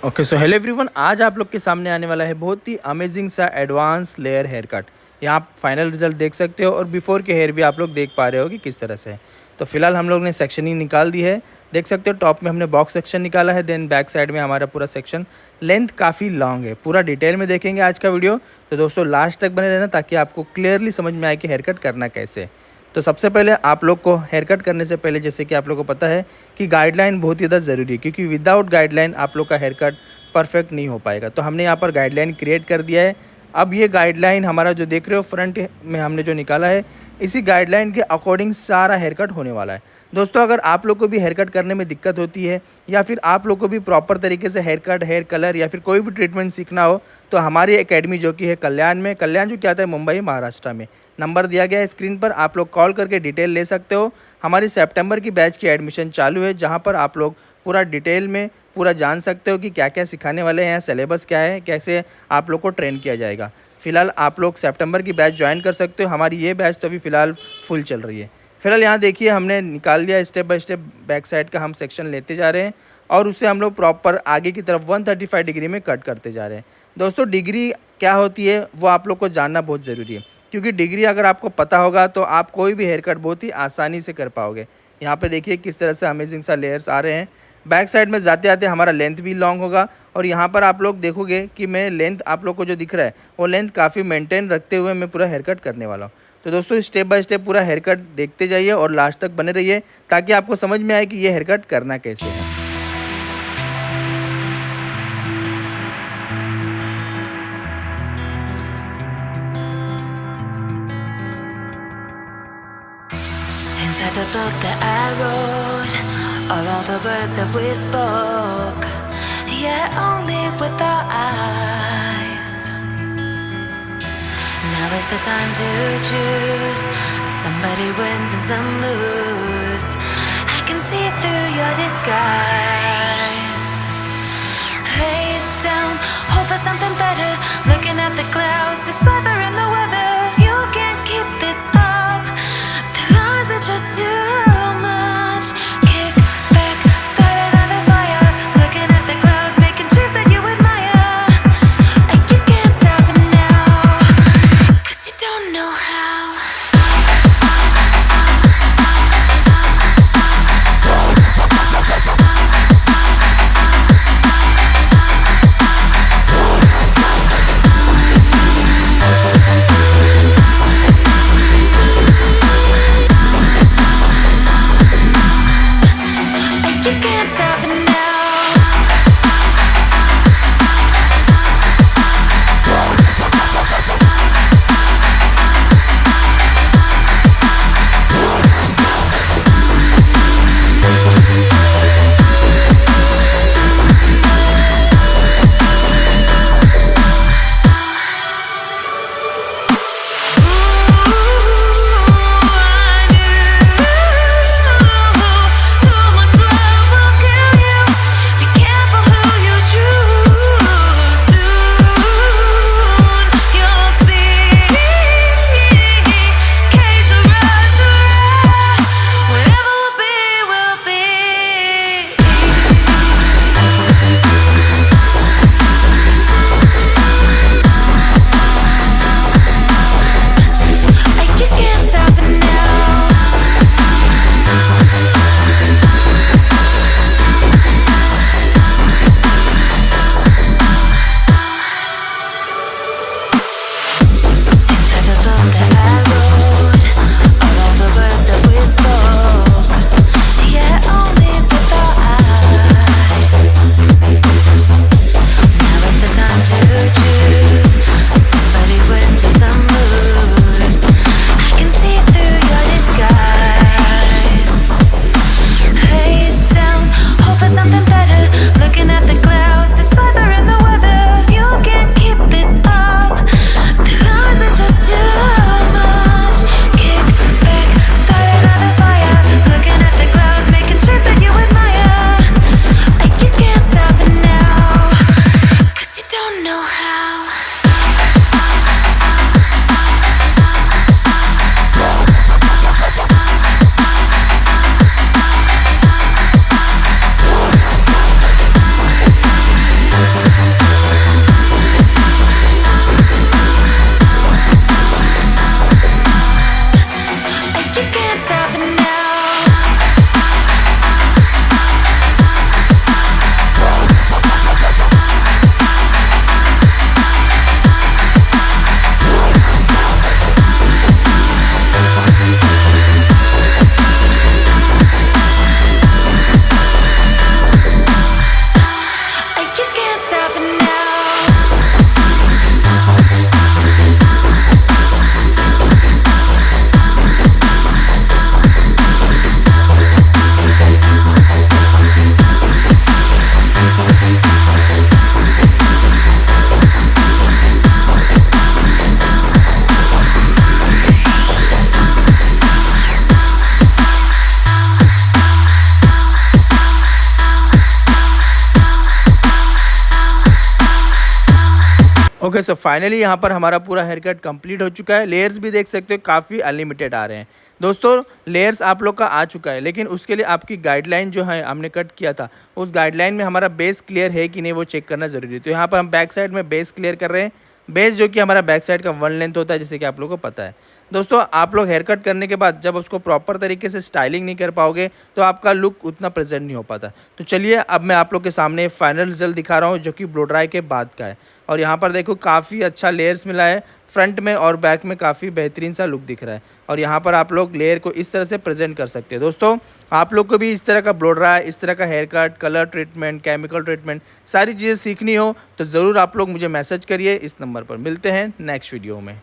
Okay so hello everyone, आज आप लोग के सामने आने वाला है बहुत ही अमेजिंग सा एडवांस लेयर हेयर कट। यहाँ आप फाइनल रिजल्ट देख सकते हो और बिफोर के हेयर भी आप लोग देख पा रहे हो कि किस तरह से है। तो फिलहाल हम लोग ने सेक्शनिंग निकाल दी है, देख सकते हो। टॉप में हमने बॉक्स सेक्शन निकाला है, देन बैक साइड में हमारा पूरा सेक्शन। लेंथ काफ़ी लॉन्ग है, पूरा डिटेल में देखेंगे आज का वीडियो। तो दोस्तों लास्ट तक बने रहना ताकि आपको क्लियरली समझ में आए कि हेयर कट करना कैसे है। तो सबसे पहले आप लोग को हेयर कट करने से पहले, जैसे कि आप लोग को पता है कि गाइडलाइन बहुत ही ज़्यादा ज़रूरी है, क्योंकि विदाउट गाइडलाइन आप लोग का हेयर कट परफेक्ट नहीं हो पाएगा। तो हमने यहाँ पर गाइडलाइन क्रिएट कर दिया है। अब ये गाइडलाइन हमारा जो देख रहे हो फ्रंट में हमने जो निकाला है, इसी गाइडलाइन के अकॉर्डिंग सारा हेयर कट होने वाला है। दोस्तों अगर आप लोग को भी हेयर कट करने में दिक्कत होती है या फिर आप लोग को भी प्रॉपर तरीके से हेयर कट, हेयर कलर या फिर कोई भी ट्रीटमेंट सीखना हो, तो हमारी एकेडमी जो कि है कल्याण जो क्या आता है मुंबई महाराष्ट्र में, नंबर दिया गया है स्क्रीन पर, आप लोग कॉल करके डिटेल ले सकते हो। हमारी सितंबर की बैच की एडमिशन चालू है, जहाँ पर आप लोग पूरा डिटेल में पूरा जान सकते हो कि क्या क्या सिखाने वाले हैं, सिलेबस क्या है, कैसे आप लोग को ट्रेन किया जाएगा। फिलहाल आप लोग सितंबर की बैच ज्वाइन कर सकते हो। हमारी ये बैच तो अभी फ़िलहाल फुल चल रही है। फिलहाल यहाँ देखिए हमने निकाल दिया step by step back side का हम सेक्शन लेते जा रहे हैं और उससे हम लोग प्रॉपर आगे की तरफ 135 डिग्री में कट करते जा रहे हैं। दोस्तों डिग्री क्या होती है वो आप लोग को जानना बहुत ज़रूरी है, क्योंकि डिग्री अगर आपको पता होगा तो आप कोई भी हेयर कट बहुत ही आसानी से कर पाओगे। यहाँ पे देखिए किस तरह से अमेजिंग सा लेयर्स आ रहे हैं। बैक साइड में जाते आते हमारा लेंथ भी लॉन्ग होगा और यहाँ पर आप लोग देखोगे कि मैं लेंथ आप लोग को जो दिख रहा है वो लेंथ काफ़ी मेंटेन रखते हुए मैं पूरा हेयर कट करने वाला हूँ। तो दोस्तों स्टेप बाय स्टेप पूरा हेयर कट देखते जाइए और लास्ट तक बने रहिए ताकि आपको समझ में आए कि ये हेयर कट करना कैसे है। Inside the book that I wrote are all the words that we spoke, yet only with our eyes. Now is the time to choose. Somebody wins and some lose. I can see through your disguise. Lay down, hope for something better. Looking at the clouds, decipher in the weather. You can't keep this up. The lies are just too much. Kick back, start another fire. Looking at the clouds, making shapes that you admire. And you can't stop it now, 'cause you don't know how. Okay, so finally यहाँ पर हमारा पूरा hair cut complete हो चुका है। Layers भी देख सकते हो काफ़ी अनलिमिटेड आ रहे हैं। दोस्तों लेयर्स आप लोग का आ चुका है, लेकिन उसके लिए आपकी गाइडलाइन जो है हमने कट किया था, उस गाइडलाइन में हमारा बेस क्लियर है कि नहीं वो चेक करना ज़रूरी है। तो यहाँ पर हम बैक साइड में बेस क्लियर कर रहे हैं। बेस जो कि हमारा बैक साइड का 1 लेंथ होता है, जैसे कि आप लोगों को पता है। दोस्तों आप लोग हेयर कट करने के बाद जब उसको प्रॉपर तरीके से स्टाइलिंग नहीं कर पाओगे तो आपका लुक उतना प्रेजेंट नहीं हो पाता। तो चलिए अब मैं आप लोग के सामने फाइनल रिजल्ट दिखा रहा हूँ, जो कि ब्लो ड्राई के बाद का है। और यहाँ पर देखो काफ़ी अच्छा लेयर्स मिला है, फ्रंट में और बैक में काफ़ी बेहतरीन सा लुक दिख रहा है। और यहाँ पर आप लोग लेयर को इस तरह से प्रेजेंट कर सकते हो। दोस्तों आप लोग को भी इस तरह का ब्लो ड्राई, इस तरह का hair cut, colour treatment, chemical treatment, सारी चीज़ें सीखनी हो तो ज़रूर आप लोग मुझे मैसेज करिए इस नंबर पर। मिलते हैं नेक्स्ट वीडियो में।